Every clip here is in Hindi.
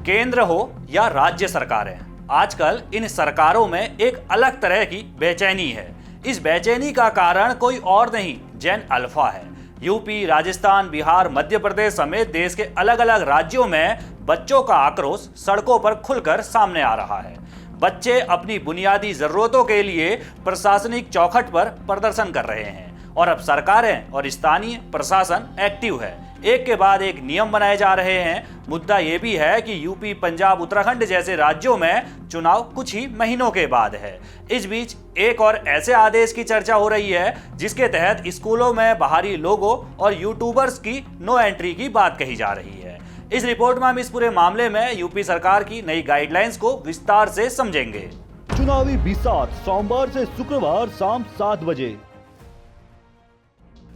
केंद्र हो या राज्य सरकारें, आजकल इन सरकारों में एक अलग तरह की बेचैनी है। इस बेचैनी का कारण कोई और नहीं, जैन अल्फा है। यूपी, राजस्थान, बिहार, मध्य प्रदेश समेत देश के अलग अलग राज्यों में बच्चों का आक्रोश सड़कों पर खुलकर सामने आ रहा है। बच्चे अपनी बुनियादी जरूरतों के लिए प्रशासनिक चौखट पर प्रदर्शन कर रहे हैं और अब सरकारें और स्थानीय प्रशासन एक्टिव है। एक के बाद एक नियम बनाए जा रहे हैं। मुद्दा यह भी है कि यूपी, पंजाब, उत्तराखंड जैसे राज्यों में चुनाव कुछ ही महीनों के बाद है। इस बीच एक और ऐसे आदेश की चर्चा हो रही है जिसके तहत स्कूलों में बाहरी लोगों और यूट्यूबर्स की नो एंट्री की बात कही जा रही है। इस रिपोर्ट में हम इस पूरे मामले में यूपी सरकार की नई गाइडलाइंस को विस्तार से समझेंगे। चुनावी बिसात सोमवार से शुक्रवार शाम 7 बजे।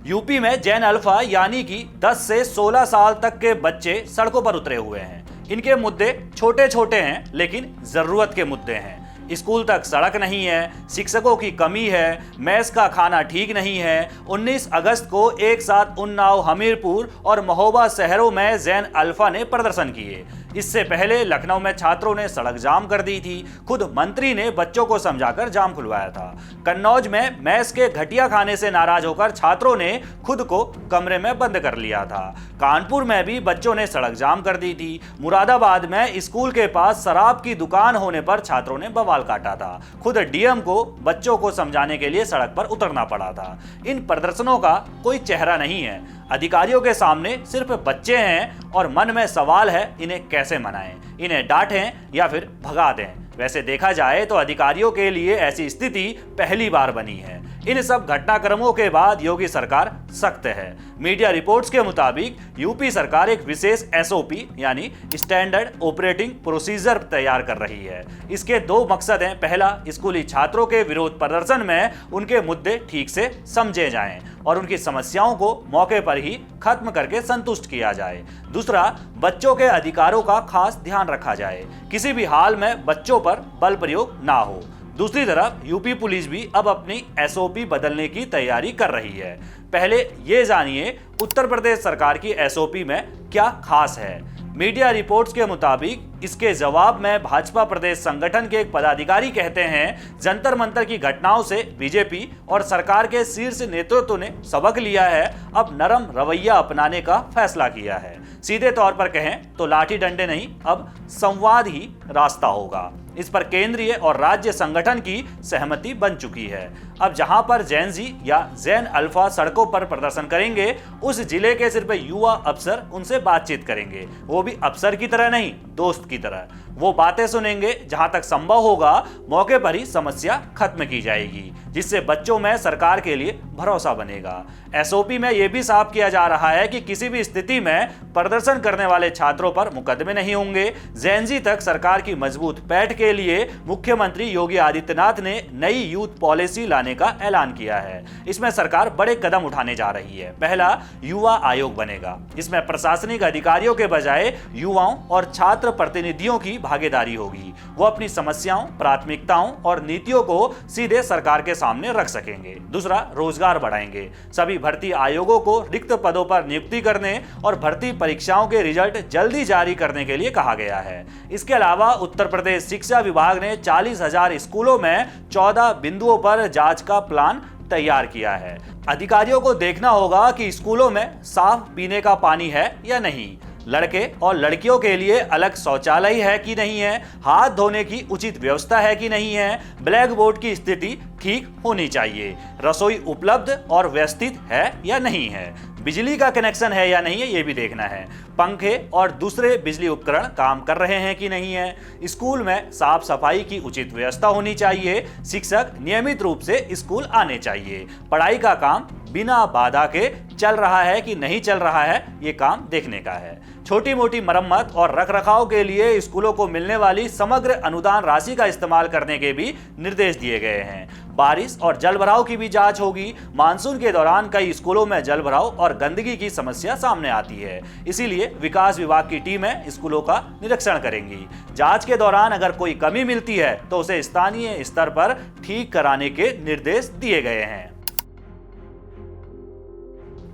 यूपी में जैन अल्फा यानी कि 10 से 16 साल तक के बच्चे सड़कों पर उतरे हुए हैं। इनके मुद्दे छोटे छोटे हैं लेकिन जरूरत के मुद्दे हैं। स्कूल तक सड़क नहीं है, शिक्षकों की कमी है, मेस का खाना ठीक नहीं है। 19 अगस्त को एक साथ उन्नाव, हमीरपुर और महोबा शहरों में जैन अल्फा ने प्रदर्शन किए। इससे पहले लखनऊ में छात्रों ने सड़क जाम कर दी थी। खुद मंत्री ने बच्चों को समझाकर जाम खुलवाया था। कन्नौज में मेस के घटिया खाने से नाराज होकर छात्रों ने खुद को कमरे में बंद कर लिया था। कानपुर में भी बच्चों ने सड़क जाम कर दी थी। मुरादाबाद में स्कूल के पास शराब की दुकान होने पर छात्रों ने बवाल काटा था। खुद डीएम को बच्चों को समझाने के लिए सड़क पर उतरना पड़ा था। इन प्रदर्शनों का कोई चेहरा नहीं है। अधिकारियों के सामने सिर्फ बच्चे हैं और मन में सवाल है, इन्हें कैसे मनाएं, इन्हें डांटें या फिर भगा दें। वैसे देखा जाए तो अधिकारियों के लिए ऐसी स्थिति पहली बार बनी है। इन सब घटनाक्रमों के बाद योगी सरकार सख्त है। मीडिया रिपोर्ट्स के मुताबिक यूपी सरकार एक विशेष एसओपी यानी स्टैंडर्ड ऑपरेटिंग प्रोसीजर तैयार कर रही है। इसके दो मकसद हैं। पहला, स्कूली छात्रों के विरोध प्रदर्शन में उनके मुद्दे ठीक से समझे जाएं और उनकी समस्याओं को मौके पर ही खत्म करके संतुष्ट किया जाए। दूसरा, बच्चों के अधिकारों का खास ध्यान रखा जाए, किसी भी हाल में बच्चों पर बल प्रयोग ना हो। दूसरी तरफ यूपी पुलिस भी अब अपनी एसओपी बदलने की तैयारी कर रही है। पहले ये जानिए उत्तर प्रदेश सरकार की एसओपी में क्या खास है। मीडिया रिपोर्ट्स के मुताबिक इसके जवाब में भाजपा प्रदेश संगठन के एक पदाधिकारी कहते हैं, जंतर मंतर की घटनाओं से बीजेपी और सरकार के शीर्ष नेतृत्व ने सबक लिया है, अब नरम रवैया अपनाने का फैसला किया है। सीधे तौर पर कहें तो लाठी डंडे नहीं, अब संवाद ही रास्ता होगा। इस पर केंद्रीय और राज्य संगठन की सहमति बन चुकी है। अब जहां पर जैन जी या जैन अल्फा सड़कों पर प्रदर्शन करेंगे, उस जिले के सिर्फ युवा अफसर उनसे बातचीत करेंगे। वो भी अफसर की तरह नहीं, दोस्त की तरह। वो बातें सुनेंगे, जहां तक संभव होगा मौके पर ही समस्या खत्म की जाएगी, जिससे बच्चों में सरकार के लिए भरोसा बनेगा। एसओपी में यह भी साफ किया जा रहा है कि किसी भी स्थिति में प्रदर्शन करने वाले छात्रों पर मुकदमे नहीं होंगे। जैन जी तक सरकार की मजबूत पैठ के लिए मुख्यमंत्री योगी आदित्यनाथ ने नई यूथ पॉलिसी लाने का ऐलान किया है। इसमें सरकार बड़े कदम उठाने जा रही है। पहला, युवा आयोग बनेगा। इसमें प्रशासनिक अधिकारियों के बजाय युवाओं और छात्र प्रतिनिधियों की भागीदारी होगी। वो अपनी समस्याओं, प्राथमिकताओं और नीतियों को सीधे सरकार के सामने रख सकेंगे। दूसरा, रोजगार बढ़ाएंगे। सभी भर्ती आयोगों को रिक्त पदों पर नियुक्ति करने और भर्ती परीक्षाओं के रिजल्ट जल्दी जारी करने के लिए कहा गया है। इसके अलावा उत्तर प्रदेश शिक्षा विभाग ने 40,000 स्कूलों में 14 बिंदुओं पर जांच का प्लान तैयार किया है। अधिकारियों को देखना होगा कि स्कूलों में साफ पीने का पानी है या नहीं, लड़के और लड़कियों के लिए अलग शौचालय है कि नहीं है, हाथ धोने की उचित व्यवस्था है कि नहीं है, ब्लैक बोर्ड की स्थिति ठीक होनी चाहिए, रसोई उपलब्ध और व्यवस्थित है या नहीं है, बिजली का कनेक्शन है या नहीं है, ये भी देखना है, पंखे और दूसरे बिजली उपकरण काम कर रहे हैं कि नहीं है, स्कूल में साफ सफाई की उचित व्यवस्था होनी चाहिए, शिक्षक नियमित रूप से स्कूल आने चाहिए, पढ़ाई का काम बिना बाधा के चल रहा है कि नहीं चल रहा है, ये काम देखने का है। छोटी मोटी मरम्मत और रखरखाव के लिए स्कूलों को मिलने वाली समग्र अनुदान राशि का इस्तेमाल करने के भी निर्देश दिए गए हैं। बारिश और जलभराव की भी जांच होगी। मानसून के दौरान कई स्कूलों में जलभराव और गंदगी की समस्या सामने आती है, इसीलिए विकास विभाग की टीमें स्कूलों का निरीक्षण करेंगी। जांच के दौरान अगर कोई कमी मिलती है तो उसे स्थानीय स्तर पर ठीक कराने के निर्देश दिए गए हैं।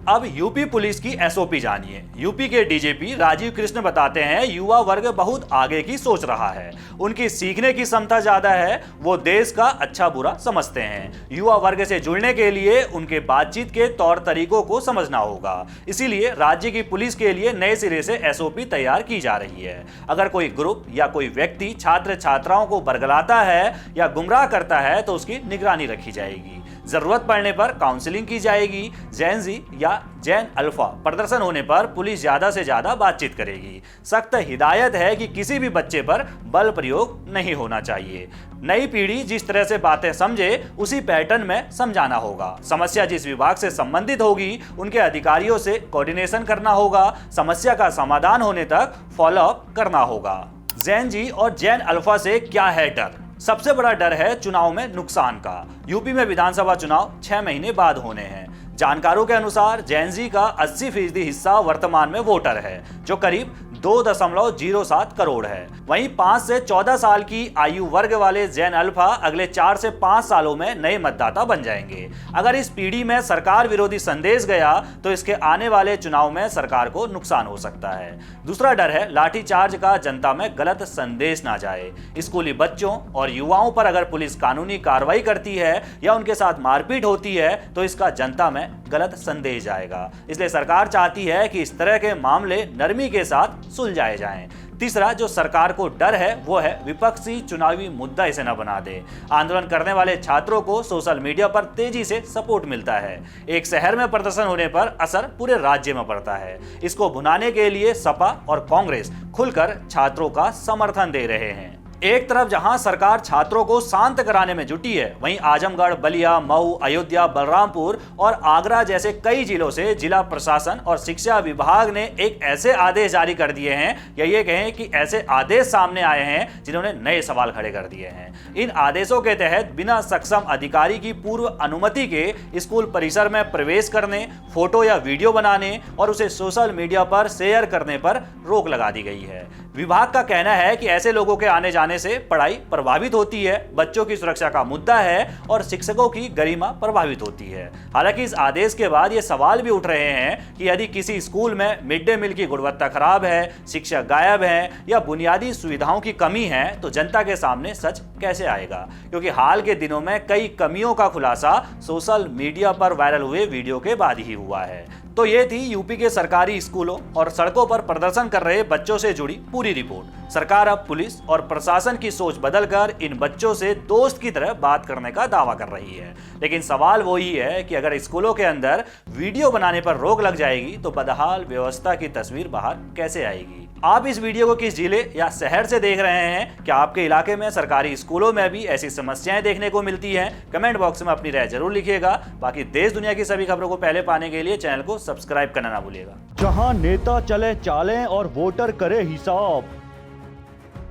अब यूपी पुलिस की एसओपी जानिए। यूपी के डीजीपी राजीव कृष्ण बताते हैं, युवा वर्ग बहुत आगे की सोच रहा है, उनकी सीखने की क्षमता ज्यादा है, वो देश का अच्छा बुरा समझते हैं। युवा वर्ग से जुड़ने के लिए उनके बातचीत के तौर तरीकों को समझना होगा। इसीलिए राज्य की पुलिस के लिए नए सिरे से एसओपी तैयार की जा रही है। अगर कोई ग्रुप या कोई व्यक्ति छात्र छात्राओं को बरगलाता है या गुमराह करता है तो उसकी निगरानी रखी जाएगी। जरूरत पड़ने पर काउंसलिंग की जाएगी। जैन जी या जैन अल्फा प्रदर्शन होने पर पुलिस ज्यादा से ज्यादा बातचीत करेगी। सख्त हिदायत है कि किसी भी बच्चे पर बल प्रयोग नहीं होना चाहिए। नई पीढ़ी जिस तरह से बातें समझे उसी पैटर्न में समझाना होगा। समस्या जिस विभाग से संबंधित होगी उनके अधिकारियों से कोऑर्डिनेशन करना होगा। समस्या का समाधान होने तक फॉलोअप करना होगा। जैन जी और जैन अल्फा से क्या है डर? सबसे बड़ा डर है चुनाव में नुकसान का। यूपी में विधानसभा चुनाव 6 महीने बाद होने हैं। जानकारों के अनुसार जैन जी का 80% हिस्सा वर्तमान में वोटर है, जो करीब 2.07 करोड़ है। वहीं 5 से 14 साल की आयु वर्ग वाले जैन अल्फा अगले 4 से 5 सालों में नए मतदाता बन जाएंगे। अगर इस पीढ़ी में सरकार विरोधी संदेश गया तो इसके आने वाले चुनाव में सरकार को नुकसान हो सकता है। दूसरा डर है लाठीचार्ज का जनता में गलत संदेश ना जाए। स्कूली बच्चों और युवाओं पर अगर पुलिस कानूनी कार्रवाई करती है या उनके साथ मारपीट होती है तो इसका जनता में गलत संदेश जाएगा। इसलिए सरकार चाहती है कि इस तरह के मामले नरमी के साथ सुलझाए जाएं। तीसरा जो सरकार को डर है वो है विपक्षी चुनावी मुद्दा इसे न बना दे। आंदोलन करने वाले छात्रों को सोशल मीडिया पर तेजी से सपोर्ट मिलता है। एक शहर में प्रदर्शन होने पर असर पूरे राज्य में पड़ता है। इसको भुनाने के लिए सपा और कांग्रेस खुलकर छात्रों का समर्थन दे रहे हैं। एक तरफ जहां सरकार छात्रों को शांत कराने में जुटी है, वहीं आजमगढ़, बलिया, मऊ, अयोध्या, बलरामपुर और आगरा जैसे कई जिलों से जिला प्रशासन और शिक्षा विभाग ने एक ऐसे आदेश जारी कर दिए हैं, या ये कहें कि ऐसे आदेश सामने आए हैं जिन्होंने नए सवाल खड़े कर दिए हैं। इन आदेशों के तहत बिना सक्षम अधिकारी की पूर्व अनुमति के स्कूल परिसर में प्रवेश करने, फोटो या वीडियो बनाने और उसे सोशल मीडिया पर शेयर करने पर रोक लगा दी गई है। विभाग का कहना है कि ऐसे लोगों के आने जाने से पढ़ाई प्रभावित होती है, बच्चों की सुरक्षा का मुद्दा है और शिक्षकों की गरिमा प्रभावित होती है। हालांकि इस आदेश के बाद ये सवाल भी उठ रहे हैं कि यदि किसी स्कूल में मिड डे मील की गुणवत्ता खराब है, शिक्षक गायब हैं या बुनियादी सुविधाओं की कमी है तो जनता के सामने सच कैसे आएगा? क्योंकि हाल के दिनों में कई कमियों का खुलासा सोशल मीडिया पर वायरल हुए वीडियो के बाद ही हुआ है। तो ये थी यूपी के सरकारी स्कूलों और सड़कों पर प्रदर्शन कर रहे बच्चों से जुड़ी पूरी रिपोर्ट। सरकार अब पुलिस और प्रशासन की सोच बदलकर इन बच्चों से दोस्त की तरह बात करने का दावा कर रही है। लेकिन सवाल वही है कि अगर स्कूलों के अंदर वीडियो बनाने पर रोक लग जाएगी तो बदहाल व्यवस्था की तस्वीर बाहर कैसे आएगी? आप इस वीडियो को किस जिले या शहर से देख रहे हैं? क्या आपके इलाके में सरकारी स्कूलों में भी ऐसी समस्याएं देखने को मिलती हैं? कमेंट बॉक्स में अपनी राय जरूर लिखिएगा। बाकी देश दुनिया की सभी खबरों को पहले पाने के लिए चैनल को सब्सक्राइब करना ना भूलिएगा। जहां नेता चले चालें और वोटर करे हिसाब,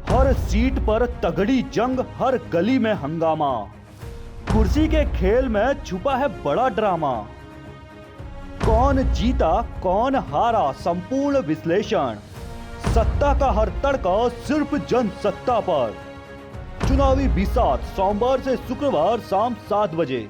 हर सीट पर तगड़ी जंग, हर गली में हंगामा, कुर्सी के खेल में छुपा है बड़ा ड्रामा। कौन जीता कौन हारा, संपूर्ण विश्लेषण। सत्ता का हर तड़का सिर्फ जनसत्ता पर। चुनावी बिसात सोमवार से शुक्रवार शाम 7 बजे।